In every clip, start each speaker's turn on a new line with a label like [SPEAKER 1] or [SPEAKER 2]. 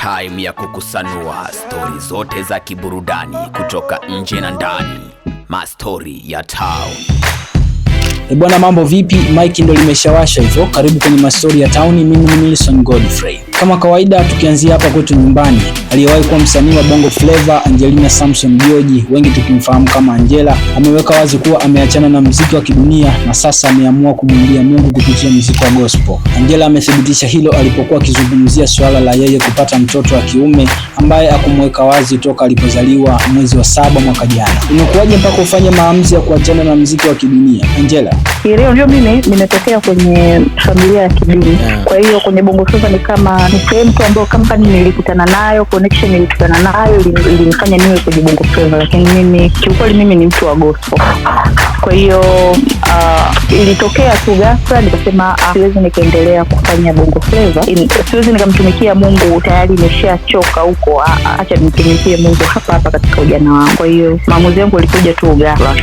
[SPEAKER 1] Time ya kukusanua stori zote za kiburudani kutoka nje na ndani. Mastori ya town.
[SPEAKER 2] Bwana, mambo vipi? Mike ndo limeshawasha hivyo. Karibu kwenye mastori ya town. Mimi ni Milson Godfrey. Kama kawaida, tukianzia hapa kwetu nyumbani, aliyewahi kuwa msanii wa Bongo Flava Angelina Samson Joji, wengi tukimfahamu kama Angela, ameweka wazi kuwa ameachana na muziki wa kidunia na sasa ameamua kumwimbia Mungu kupitia muziki wa gospel. Angela amethibitisha hilo alipokuwa akizungumzia swala la yeye kupata mtoto wa kiume ambaye akumweka wazi toka alipozaliwa mwezi wa 7 mwaka jana. Imekuwaje mpaka ufanye maamuzi ya kuachana na muziki wa kidunia, Angela?
[SPEAKER 3] Leo ndio mimi nimetokea kwenye familia ya kidini. Kwa hiyo kwenye Bongo Flava ni kama ni sehemu tu ambayo company nilikutana nayo, connection nilikutana nayo ilinifanya niwe kwenye Bongo Flava, lakini mimi kiukweli mimi ni mtu wa gospel. Kwa hiyo ilitokea tu ghafla nikasema siwezi nikaendelea kufanya Bongo Flava. Siwezi nikamtumikia Mungu, tayari nimeshachoka huko. Acha nimtumikie Mungu hapa katika ujana wangu. Kwa hiyo maamuzi yangu yalikuja tu ghafla.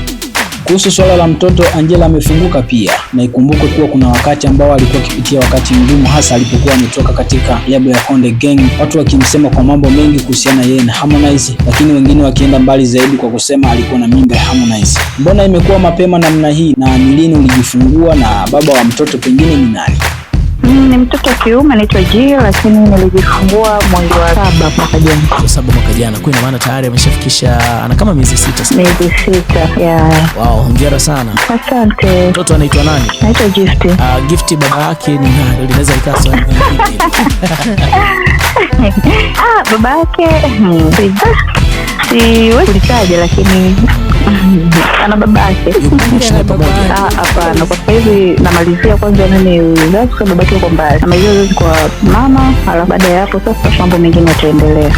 [SPEAKER 2] Kuhusu swala la mtoto, Angela amefunguka pia, na ikumbuke kuwa kuna wakati ambao alikuwa akipitia wakati mgumu, hasa alipokuwa ametoka katika lebo ya Konde Gang, watu wakimsema kwa mambo mengi kuhusiana yeye na Harmonize, lakini wengine wakienda mbali zaidi kwa kusema alikuwa na mimba ya Harmonize. Mbona imekuwa mapema namna hii, na ni lini ulijifungua, na baba wa mtoto pengine ni nani?
[SPEAKER 3] Ni mtoto wa kiume anaitwa Jill, lakini nilijifungua mwezi wa 7 mwaka jana.
[SPEAKER 4] 7 mwaka jana. Kwa maana tayari ameshafikisha ana kama miezi 6 sasa.
[SPEAKER 3] Miezi 6, yeah.
[SPEAKER 4] Wow, hongera sana.
[SPEAKER 3] Asante.
[SPEAKER 4] Mtoto anaitwa nani?
[SPEAKER 3] Anaitwa Gift.
[SPEAKER 4] Gift baba yake ni nani? Linaweza ikawa swali nyingine.
[SPEAKER 3] Baba yake siwezi kutaja, lakini ana baba yake. Hapana, kwa sababu hivi namalizia kwanza mimi uzazi kwa baba yake kwa mbali. Namalizia uzazi kwa mama, alafu baada ya hapo sasa mambo mengine yataendelea.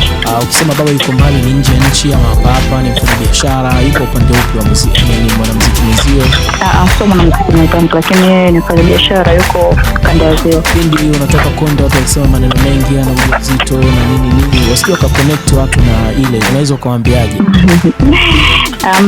[SPEAKER 4] Ukisema baba yuko mbali, ni nje ya nchi ama hapa ni mfanyabiashara, yuko upande upi wa muziki? Ni mwanamuziki mwenzio?
[SPEAKER 3] Sio mwanamuziki mwenzangu, lakini yeye ni mfanyabiashara, yuko kanda ya Ziwa.
[SPEAKER 4] Pindi unatoka Konde, watu wanasema maneno mengi, ana ujauzito na nini, wasije ka connect watu na ile, unaweza kuambiaje?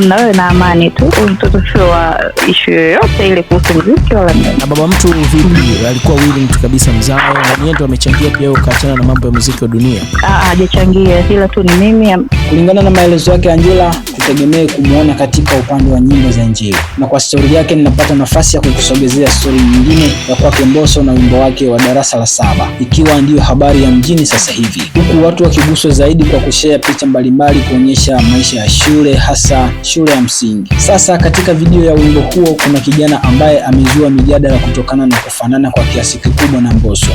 [SPEAKER 3] Na wewe na amani tu, mtoto sio wa issue yoyote ile kuhusu muziki wala nini.
[SPEAKER 4] Na baba mtu vipi, alikuwa willing tu kabisa mzao, na yeye ndo amechangia pia ukaachana na mambo ya muziki wa dunia?
[SPEAKER 3] Hajachangia, ila tu ni mimi.
[SPEAKER 2] Kulingana na maelezo yake Angela, tutegemee kumuona katika upande wa nyimbo za Injili. Na kwa story yake ninapata nafasi ya kukusogezea story nyingine ya kwake Mbosso na wimbo wake wa Darasa la 7, ikiwa ndio habari ya mjini sasa hivi, huku watu wakiguswa zaidi kwa kushare picha mbalimbali kuonyesha maisha ya shule, hasa shule ya msingi. Sasa katika video ya wimbo huo kuna kijana ambaye amezua mijadala kutokana na kufanana kwa kiasi kikubwa na Mbosso,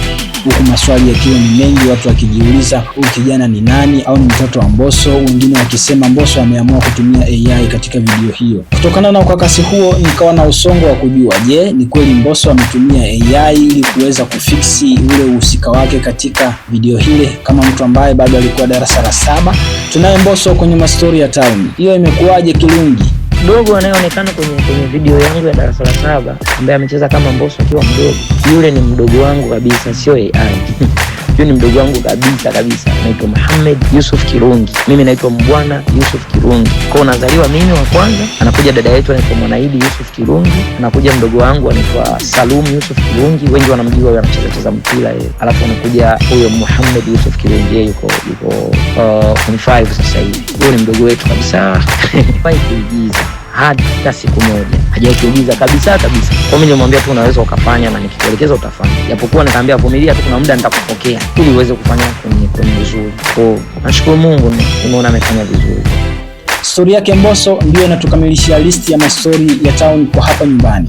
[SPEAKER 2] huku maswali yakiwa ni mengi, watu wakijiuliza huyu kijana ni nani au ni mtoto wa Mbosso, wengine wakisema Mbosso ameamua kutumia AI katika video hiyo. Kutokana na ukakasi huo, nikawa na usongo wa kujua, je, ni kweli Mbosso ametumia AI ili kuweza kufiksi ule uhusika wake katika video hile kama mtu ambaye bado alikuwa darasa la 7? Tunaye Mbosso kwenye mastori ya town. Hiyo imekuwaje Kilungi?
[SPEAKER 5] Dogo anayeonekana kwenye video yangu ya Darasa la 7 ambaye amecheza kama Mbosso akiwa mdogo, yule ni mdogo wangu kabisa, sio AI. Yule ni mdogo wangu kabisa. Naitwa Muhammad Yusuf Kirungi. Mimi naitwa Mbwana Yusuf Kirungi. Kwa nazaliwa mimi wa kwanza, anakuja dada yetu anaitwa Mwanaidi Yusuf Kirungi, anakuja mdogo wangu anaitwa Salum Yusuf Kirungi, wengi wanamjua yeye anacheza mpira yeye. Alafu anakuja huyo Muhammad Yusuf Kirungi, yeye yuko 5 sasa hivi. Huyo ni mdogo wetu kabisa. Pai kuigiza hata siku moja hajakuigiza kabisa. Kwa mimi nimwambia tu unaweza ukafanya na nikikuelekeza utafanya, japokuwa nikamwambia vumilia tu, kuna muda nitakupokea ili uweze kufanya kwenye vizuri. Kwa nashukuru Mungu nimeona amefanya vizuri.
[SPEAKER 2] Story yake Mbosso ndio inatukamilishia listi ya mastori ya town kwa hapa nyumbani.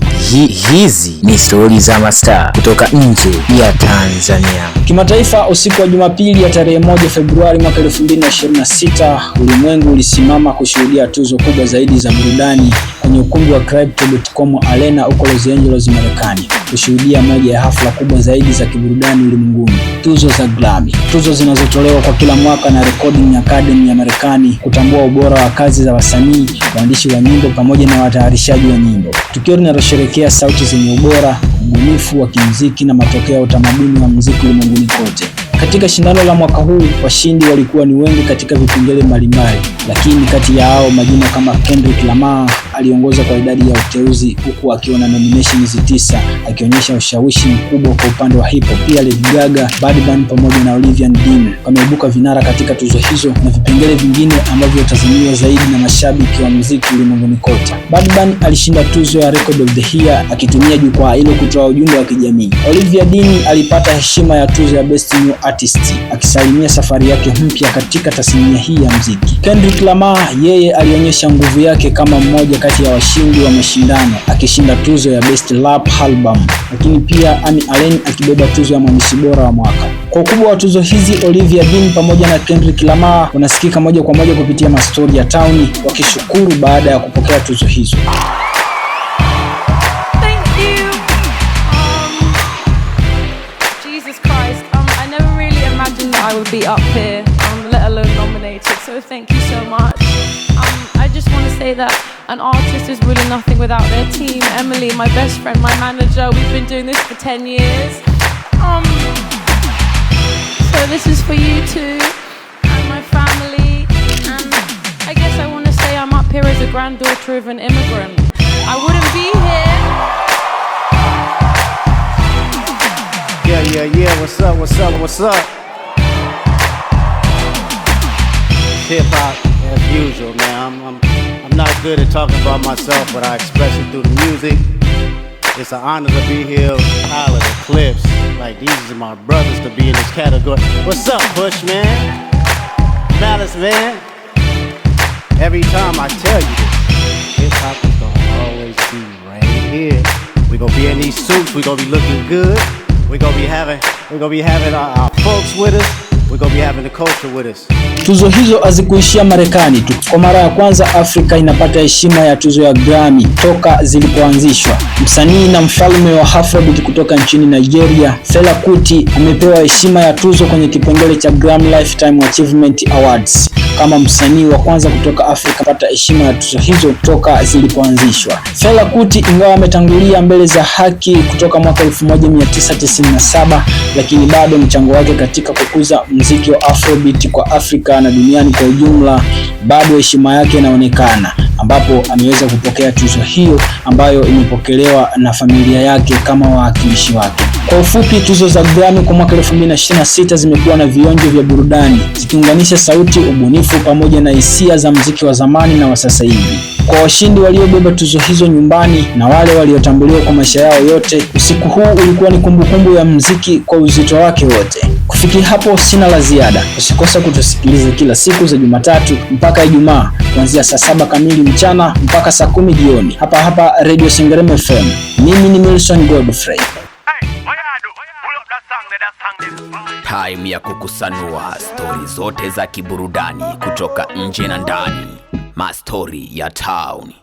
[SPEAKER 1] Hizi ni story za mastaa kutoka nje ya Tanzania.
[SPEAKER 2] Kimataifa, usiku wa Jumapili ya tarehe 1 Februari mwaka 2026, ulimwengu ulisimama kushuhudia tuzo kubwa zaidi za burudani kwenye ukumbi wa Crypto.com Arena huko Los Angeles, Marekani, kushuhudia moja ya hafla kubwa zaidi za kiburudani ulimwenguni, tuzo za Grammy. Tuzo zinazotolewa kwa kila mwaka na Recording Academy ya Marekani kutambua ubora wa kazi za wasanii, waandishi wa nyimbo pamoja na watayarishaji wa nyimbo. Tukio linalosherehekea sauti zenye ubora, ubunifu wa kimuziki na matokeo ya utamaduni wa muziki ulimwenguni kote. Katika shindano la mwaka huu, washindi walikuwa ni wengi katika vipengele mbalimbali, lakini kati ya hao majina kama Kendrick Lamar aliongoza kwa idadi ya uteuzi huku akiwa na nominations 9, akionyesha ushawishi mkubwa kwa upande wa hip hop. Pia Lady Gaga, Bad Bunny pamoja na Olivia Dean wameibuka vinara katika tuzo hizo na vipengele vingine ambavyo hutazamiwa zaidi na mashabiki wa muziki ulimwenguni kote. Bad Bunny alishinda tuzo ya Record of the Year akitumia jukwaa hilo kutoa ujumbe wa kijamii. Olivia Dean alipata heshima ya tuzo ya Best New Artist akisalimia safari yake mpya katika tasnia hii ya muziki. Kendrick Lamar yeye alionyesha nguvu yake kama mmoja kati ya washindi wa mashindano akishinda tuzo ya Best Rap Album, lakini pia Amy Allen akibeba tuzo ya mwandishi bora wa mwaka. Kwa ukubwa wa tuzo hizi, Olivia Dean pamoja na Kendrick Lamar wanasikika moja kwa moja kupitia mastori ya Town wakishukuru baada ya kupokea tuzo hizo.
[SPEAKER 6] I would be up here, let alone nominated, so thank you so much. I just want to say that an artist is really nothing without their team. Emily, my best friend, my manager, we've been doing this for 10 years. So this is for you too, and my family, and I guess I want to say I'm up here as a granddaughter of an immigrant. I wouldn't be here.
[SPEAKER 7] Yeah, what's up? Hip hop as usual, man. I'm not good at talking about myself, but I express it through the music. It's an honor to be here. Tyler, the Clips, like these are my brothers to be in this category. What's up, Push, man? Malice, man. Every time I tell you this, hip hop is gonna always be right here. We gonna be in these suits. We gonna be looking good. We gonna be having our folks with us. We're gonna be having the culture with us.
[SPEAKER 2] Tuzo hizo hazikuishia Marekani tu. Kwa mara ya kwanza Afrika inapata heshima ya tuzo ya Grammy toka zilipoanzishwa. Msanii na mfalme wa Afrobeat kutoka nchini Nigeria, Fela Kuti amepewa heshima ya tuzo kwenye kipengele cha Grammy Lifetime Achievement Awards kama msanii wa kwanza kutoka Afrika kupata heshima ya tuzo hizo toka zilipoanzishwa. Fela Kuti ingawa ametangulia mbele za haki kutoka mwaka 1997, lakini bado mchango wake katika kukuza muziki wa Afrobeat kwa Afrika na duniani kwa ujumla bado heshima yake inaonekana, ambapo ameweza kupokea tuzo hiyo ambayo imepokelewa na familia yake kama wawakilishi wake. Kwa ufupi, tuzo za Grammy kwa mwaka 2026 zimekuwa na vionjo vya burudani zikiunganisha sauti, ubunifu pamoja na hisia za muziki wa zamani na wa sasa hivi. Kwa washindi waliobeba tuzo hizo nyumbani na wale waliotambuliwa kwa maisha yao yote, usiku huu ulikuwa ni kumbukumbu ya muziki kwa uzito wake wote. Kufikia hapo sina la ziada. Usikose kutusikiliza kila siku za Jumatatu mpaka Ijumaa kuanzia saa 7 kamili mchana mpaka saa 10 jioni hapa Radio Sengerema FM. Mimi ni Milson Godfrey.
[SPEAKER 1] Time ya kukusanua stori zote za kiburudani kutoka nje na ndani. Mastori ya Town.